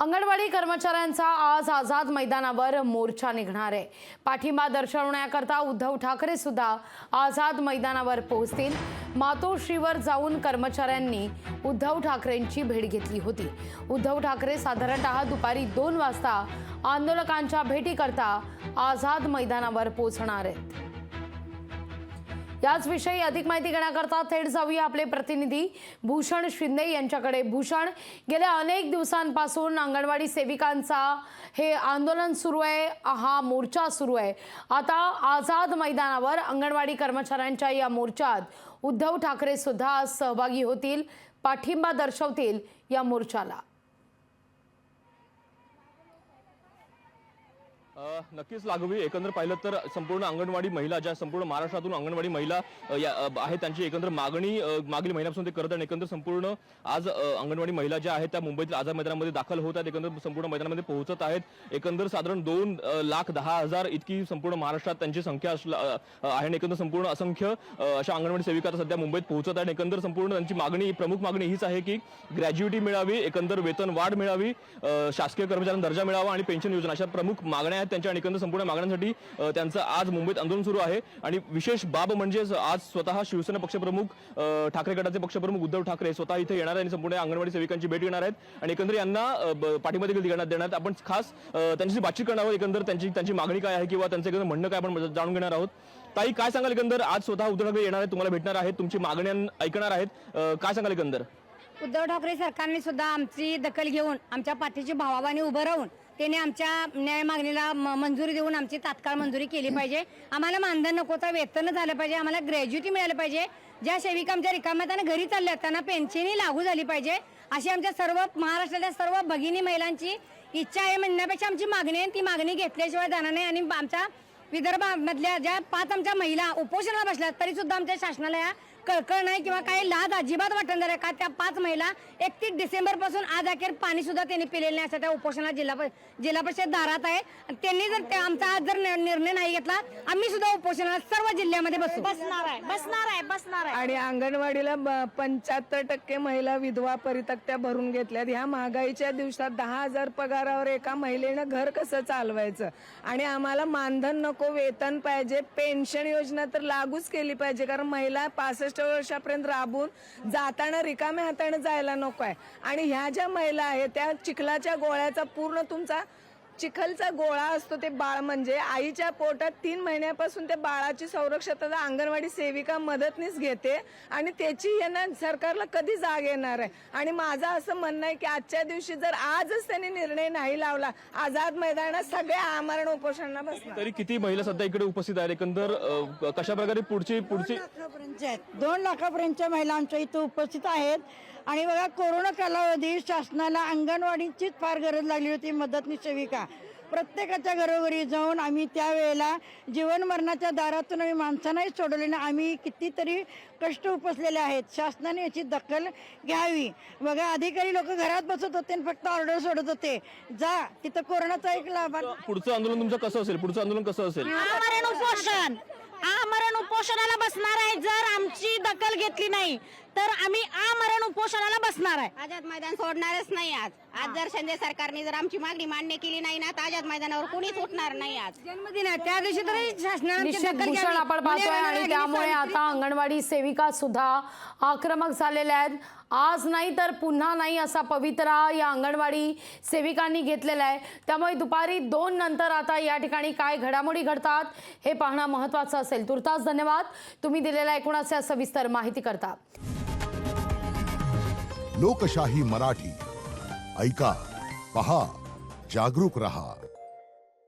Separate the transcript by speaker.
Speaker 1: अंगणवाडी कर्मचाऱ्यांचा आज आझाद मैदानावर मोर्चा निघणार आहे। पाठिंबा दर्शवण्याकरता उद्धव ठाकरे सुद्धा आझाद मैदानावर पोहोचतील। मातोश्रीवर जाऊन कर्मचाऱ्यांनी उद्धव ठाकरेंची भेट घेतली होती। उद्धव ठाकरे साधारणतः दुपारी 2 वाजता आंदोलकांच्या भेटीकरता आझाद मैदानावर पोहोचणार आहेत। याच विषयी अधिक माहिती घेण्याकरता थेट जाऊया आपले प्रतिनिधी भूषण शिंदे यांच्याकडे। भूषण, गेल्या अनेक दिवसांपासून अंगणवाडी सेविकांचा हे आंदोलन सुरू आहे, हा मोर्चा सुरू आहे। आता आझाद मैदानावर अंगणवाडी कर्मचाऱ्यांच्या या मोर्चात उद्धव ठाकरे सुद्धा सहभागी होतील, पाठिंबा दर्शवतील या मोर्चाला।
Speaker 2: नक्कीच लागवी। एकंदर पाहिलं तर संपूर्ण अंगणवाडी महिला ज्या संपूर्ण महाराष्ट्रातून अंगणवाडी महिला आहेत त्यांची एकंदर मागणी मागील महिन्यापासून ते करत आहेत। एकंदर संपूर्ण आज अंगणवाडी महिला ज्या आहेत त्या मुंबईतील आझाद मैदानामध्ये दाखल होत आहेत, एकंदर संपूर्ण मैदानामध्ये पोहोचत आहेत। एकंदर साधारण 2,10,000 इतकी संपूर्ण महाराष्ट्रात त्यांची संख्या आहे। एकंदर संपूर्ण असंख्य अशा अंगणवाडी सेविका सध्या मुंबईत पोहोचत आहेत। एकंदर संपूर्ण त्यांची मागणी, प्रमुख मागणी हीच आहे की ग्रॅज्युइटी मिळावी, एकंदर वेतन वाढ मिळावी, शासकीय कर्मचाऱ्यांना दर्जा मिळावा आणि पेन्शन योजना अशा प्रमुख मागण्या आहेत त्यांच्या। एकंदर संपूर्ण मागण्यांसाठी त्यांचं आज मुंबईत आंदोलन सुरू आहे। आणि विशेष बाब म्हणजे आज स्वतः शिवसेना पक्षप्रमुख ठाकरे गटाचे पक्षप्रमुख उद्धव ठाकरे स्वतः इथे येणार आहेत आणि संपूर्ण अंगणवाडी सेविकांची भेट घेणार आहेत आणि एकंदर यांना पाठिंबा देखील देण्यात आहेत। आपण खास त्यांच्याशी बातचीत करणार आहोत, एकंदर त्यांची मागणी काय आहे किंवा त्यांचं एकंदर म्हणणं काय आपण जाणून घेणार आहोत। ताई, काय सांगाल? एकंदर आज स्वतः उद्धव ठाकरे येणार आहेत, तुम्हाला भेटणार आहेत, तुमची मागण्या ऐकणार आहेत, काय सांगाल? एकंदर
Speaker 3: उद्धव ठाकरे सरकारने सुद्धा आमची दखल घेऊन आमच्या पाठीची भावाभावाने उभं राहून त्याने आमच्या न्याय मागणीला मंजुरी देऊन आमची तात्काळ मंजुरी केली पाहिजे। आम्हाला मानधन नको तर वेतन झालं पाहिजे, आम्हाला ग्रॅज्युइटी मिळाली पाहिजे। ज्या सेविका आमच्या रिकाम्या त्यांना घरी चालल्या त्यांना पेन्शनही लागू झाली पाहिजे, अशी आमच्या सर्व महाराष्ट्रातल्या सर्व भगिनी महिलांची इच्छा आहे। म्हणण्यापेक्षा आमची मागणी आहे, ती मागणी घेतल्याशिवाय जाणार नाही। आणि आमच्या विदर्भामधल्या ज्या 5 आमच्या महिला उपोषणाला बसल्यात तरी सुद्धा आमच्या शासनाला या कळकळ नाही किंवा काही लाज अजिबात वाटणार आहे का? त्या 5 महिला 31 डिसेंबर पासून आज अखेर पाणी सुद्धा त्यांनी पिलेले नाही, असं त्या उपोषणाला जिल्हा परिषद दारात आहे। त्यांनी जर आमचा आज जर निर्णय नाही घेतला, आम्ही सुद्धा उपोषणाला सर्व जिल्ह्यामध्ये बसणार आहे।
Speaker 4: आणि अंगणवाडीला 75% महिला विधवा परितक्त्या भरून घेतल्यात। ह्या महागाईच्या दिवसात 10,000 पगारावर एका महिलेनं घर कसं चालवायचं? आणि आम्हाला मानधन नको, वेतन पाहिजे, पेन्शन योजना तर लागूच केली पाहिजे, कारण महिला 65 वर्षापर्यंत राबून जाताना रिकाम्या हाताने जायला नको आहे। आणि ह्या ज्या महिला आहेत त्या चिखलाच्या गोळ्याचा पूर्ण तुमचा चिखलचा गोळा असतो, ते बाळ म्हणजे आईच्या पोटात 3 महिन्यापासून त्या बाळाची संरक्षणता अंगणवाडी सेविका मदतनीस घेते आणि त्याची यांना सरकारला कधी जाग येणार आहे? आणि माझं असं म्हणणं आहे की आजच्या दिवशी जर आजच त्यांनी निर्णय नाही लावला, आझाद मैदानात सगळे आमरण उपोषणाला बसणार।
Speaker 2: तरी किती महिला सध्या इकडे उपस्थित आहेत? एकंदर कशा प्रकारे पुढची
Speaker 5: 2 लाखापर्यंतच्या महिला आमच्या इथं उपस्थित आहेत। आणि बघा, कोरोना कालावधीत शासनाला अंगणवाडीचीच फार गरज लागली होती, मदतनीस सेविका प्रत्येकाच्या घरोघरी जाऊन आम्ही त्यावेळेला जीवन मरणाच्या दारातून आम्ही माणसांनाही सोडवले ना, आम्ही कितीतरी कष्ट उपसलेले आहेत। शासनाने याची दखल घ्यावी। बघा, अधिकारी लोक घरात बसत होते आणि फक्त ऑर्डर सोडत होते, जा तिथं कोरोनाचा एक लाभ।
Speaker 2: पुढचं आंदोलन तुमचं कसं असेल? पुढचं आंदोलन कसं असेल?
Speaker 3: आमरण उपोषणाला बसणार आहे। जर आमची दखल घेतली नाही तर आम्ही आमरण उपोषणाला बसणार आहे।
Speaker 6: आझाद मैदान सोडणारच नाही। आज जर शिंदे सरकारने जर आमची मागणी मान्य केली नाही ना, तर आझाद मैदानावर कोणीच उठणार नाही। आज
Speaker 3: जन्मदिन आहे, त्या दिवशी तरी शासनाने
Speaker 1: भूषण आपण पाहतोय आणि त्यामुळे आता अंगणवाडी सेविका सुद्धा आक्रमक झालेल्या आहेत। आज नाही तर पुन्हा नाही असा पवित्रा या अंगणवाडी सेविकांनी घेतलेला आहे। त्यामुळे दुपारी 2 नंतर आता या ठिकाणी काय घडामोडी घडतात हे पाहणं महत्त्वाचं असेल। तुर्तास धन्यवाद तुम्ही दिलेल्या एकूणच सविस्तर माहिती करता।
Speaker 7: लोकशाही मराठी ऐका, पहा, जागरूक रहा।